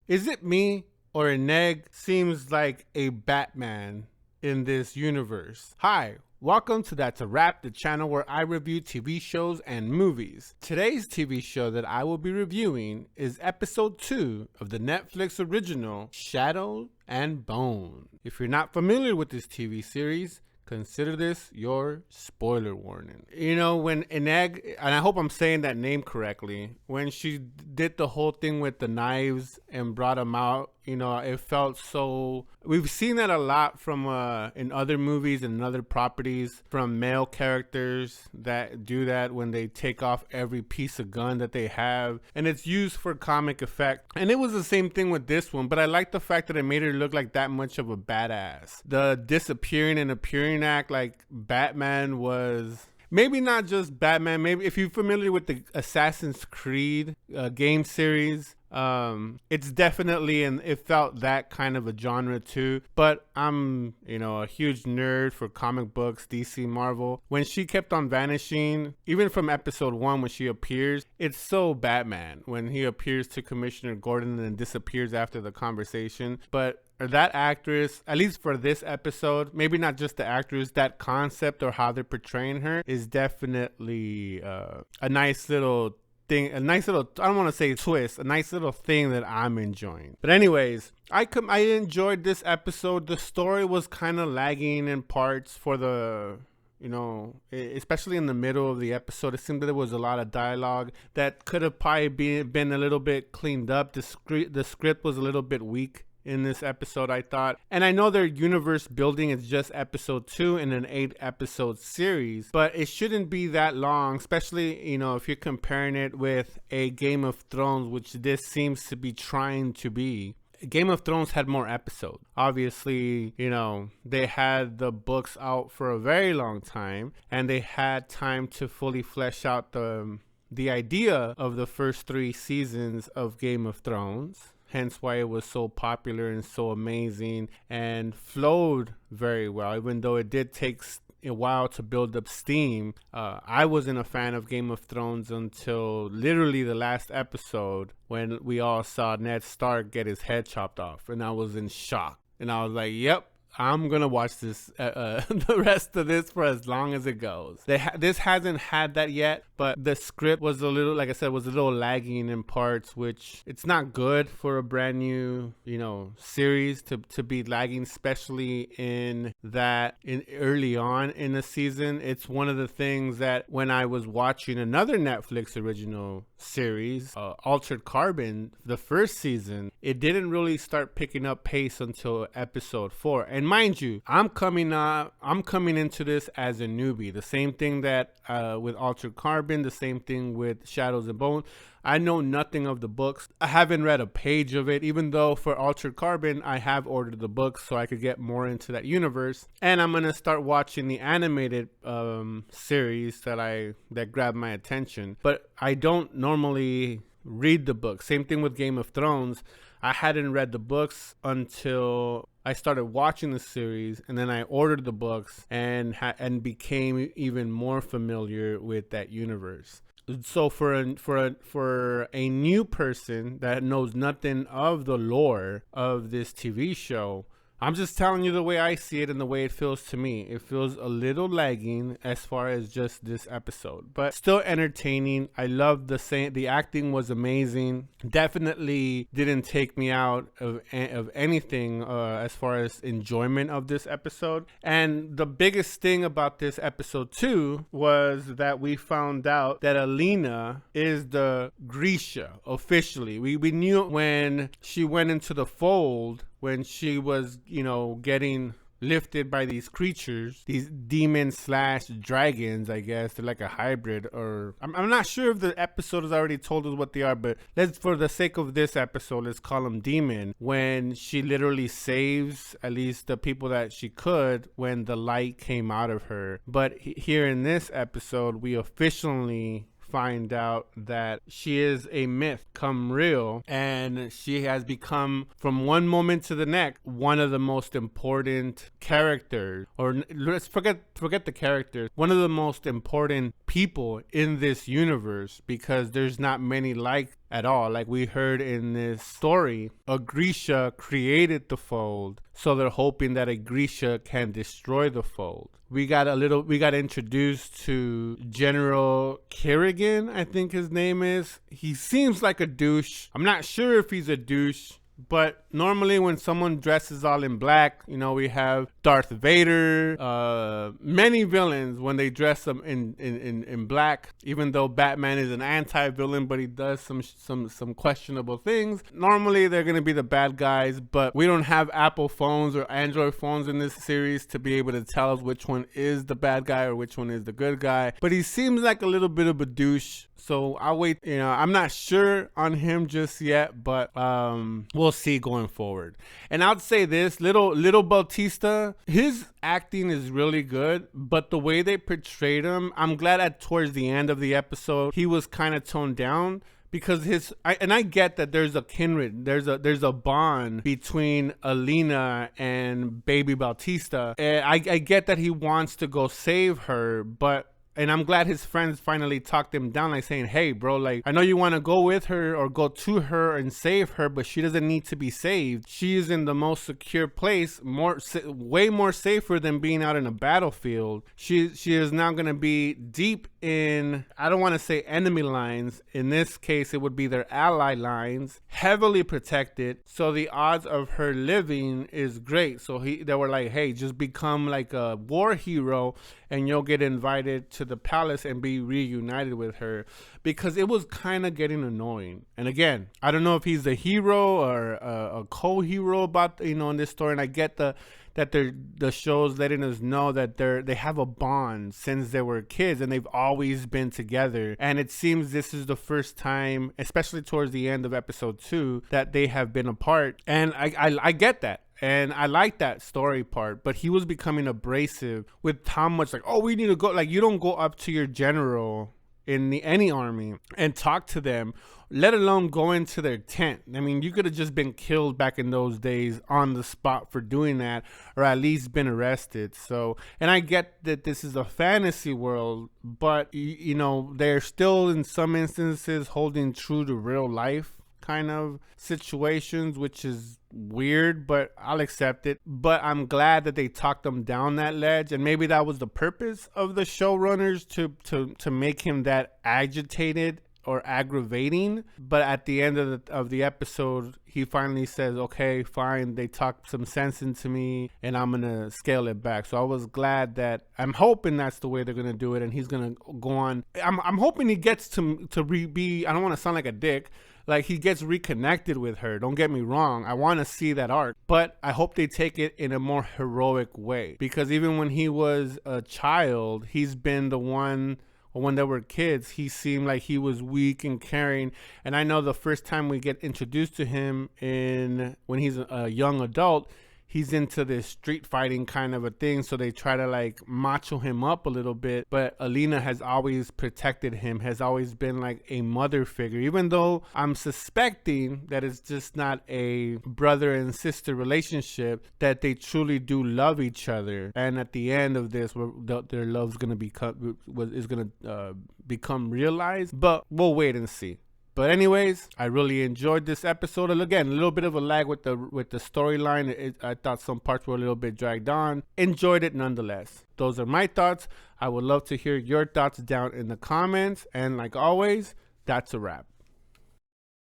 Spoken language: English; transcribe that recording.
Is it me or Inej seems like a Batman in this universe? Hi, welcome to That's a Wrap, the channel where I review TV shows and movies. Today's TV show that I will be reviewing is episode 2 of the Netflix original Shadow and Bone. If you're not familiar with this TV series, consider this your spoiler warning. You know, when Inej, and I hope I'm saying that name correctly, when she did the whole thing with the knives and brought them out, you know, it felt so. We've seen that a lot from in other movies and other properties from male characters that do that when they take off every piece of gun that they have, and it's used for comic effect. And it was the same thing with this one, but I like the fact that it made her look like that much of a badass. The disappearing and appearing act, like Batman was. Maybe not just Batman. Maybe if you're familiar with the Assassin's Creed game series, it's definitely, and it felt that kind of a genre too. But I'm, you know, a huge nerd for comic books, DC, Marvel. When she kept on vanishing, even from episode 1 when she appears, it's so Batman when he appears to Commissioner Gordon and then disappears after the conversation. But that actress, at least for this episode, maybe not just the actress, that concept or how they're portraying her is definitely a nice little thing, a nice little, I don't want to say twist, a nice little thing that I'm enjoying. But anyways, I enjoyed this episode. The story was kind of lagging in parts for the, you know, especially in the middle of the episode. It seemed that there was a lot of dialogue that could have probably been a little bit cleaned up. The script was a little bit weak in this episode, I thought. And I know their universe building is just episode 2 in an 8-episode series, but it shouldn't be that long, especially, you know, if you're comparing it with a Game of Thrones, which this seems to be trying to be. Game of Thrones had more episodes. Obviously, you know, they had the books out for a very long time, and they had time to fully flesh out the idea of the first 3 seasons of Game of Thrones. Hence why it was so popular and so amazing and flowed very well, even though it did take a while to build up steam. I wasn't a fan of Game of Thrones until literally the last episode when we all saw Ned Stark get his head chopped off, and I was in shock. And I was like, yep, I'm gonna watch this the rest of this for as long as it goes. This hasn't had that yet, but the script was a little, like I said, was a little lagging in parts, which it's not good for a brand new, you know, series to be lagging, especially in early on in the season. It's one of the things that when I was watching another Netflix original series, Altered Carbon, the first season, it didn't really start picking up pace until episode 4. And mind you, I'm coming into this as a newbie. The same thing that with Altered Carbon, the same thing with Shadows and Bone. I know nothing of the books. I haven't read a page of it, even though for Altered Carbon, I have ordered the books so I could get more into that universe. And I'm going to start watching the animated series that grabbed my attention. But I don't normally read the books. Same thing with Game of Thrones. I hadn't read the books until I started watching the series, and then I ordered the books and became even more familiar with that universe. So for a new person that knows nothing of the lore of this TV show, I'm just telling you the way I see it and the way it feels to me. It feels a little lagging as far as just this episode, but still entertaining. I love the acting was amazing. Definitely didn't take me out of anything as far as enjoyment of this episode. And the biggest thing about this episode 2 was that we found out that Alina is the Grisha officially. We knew when she went into the fold, when she was, you know, getting lifted by these creatures, these demons / dragons, I guess. They're like a hybrid, or I'm not sure if the episode has already told us what they are, but for the sake of this episode, let's call them demon. When she literally saves at least the people that she could when the light came out of her. But here in this episode, we officially find out that she is a myth come real, and she has become, from one moment to the next, one of the most important characters, or let's forget the characters, one of the most important people in this universe, because there's not many like at all. Like we heard in this story, a Grisha created the fold, so they're hoping that a Grisha can destroy the fold. We got introduced to General Kirigan, I think his name is. He seems like a douche. I'm not sure if he's a douche, but normally when someone dresses all in black, you know, we have Darth Vader, many villains when they dress them in black, even though Batman is an anti-villain, but he does some questionable things. Normally they're going to be the bad guys, but we don't have Apple phones or Android phones in this series to be able to tell us which one is the bad guy or which one is the good guy. But he seems like a little bit of a douche. So I'll wait, you know, I'm not sure on him just yet, but we'll see going forward. And I'd say this, little Bautista, his acting is really good, but the way they portrayed him, I'm glad at towards the end of the episode, he was kind of toned down. Because I get that there's a kindred, there's a bond between Alina and baby Bautista. And I get that he wants to go save her, and I'm glad his friends finally talked him down, like saying, hey, bro, like, I know you want to go with her or go to her and save her, but she doesn't need to be saved. She is in the most secure place, way more safer than being out in a battlefield. She is now going to be deep in, I don't want to say enemy lines. In this case, it would be their ally lines, heavily protected. So the odds of her living is great. So they were like, hey, just become like a war hero and you'll get invited to the palace and be reunited with her, because it was kind of getting annoying. And again, I don't know if he's a hero or a co-hero about, you know, in this story. And I get that the show's letting us know that they have a bond since they were kids and they've always been together. And it seems this is the first time, especially towards the end of episode 2, that they have been apart. And I get that. And I like that story part, but he was becoming abrasive with how much like, oh, we need to go. Like, you don't go up to your general in any army and talk to them, let alone go into their tent. I mean, you could have just been killed back in those days on the spot for doing that, or at least been arrested. So, and I get that this is a fantasy world, but you know, they're still in some instances holding true to real life kind of situations, which is weird, but I'll accept it. But I'm glad that they talked them down that ledge, and maybe that was the purpose of the showrunners to make him that agitated or aggravating. But at the end of the episode, he finally says, okay, fine, they talked some sense into me and I'm gonna scale it back. So I was glad that, I'm hoping that's the way they're gonna do it, and he's gonna go on. I'm hoping he gets to be, I don't want to sound like a dick, like he gets reconnected with her. Don't get me wrong. I want to see that arc, but I hope they take it in a more heroic way, because even when he was a child, he's been the one, or when they were kids, he seemed like he was weak and caring. And I know the first time we get introduced to him when he's a young adult, he's into this street fighting kind of a thing. So they try to like macho him up a little bit. But Alina has always protected him, has always been like a mother figure, even though I'm suspecting that it's just not a brother and sister relationship, that they truly do love each other. And at the end of this, their love's going to become realized. But we'll wait and see. But anyways, I really enjoyed this episode. And again, a little bit of a lag with the storyline. I thought some parts were a little bit dragged on. Enjoyed it nonetheless. Those are my thoughts. I would love to hear your thoughts down in the comments. And like always, that's a wrap.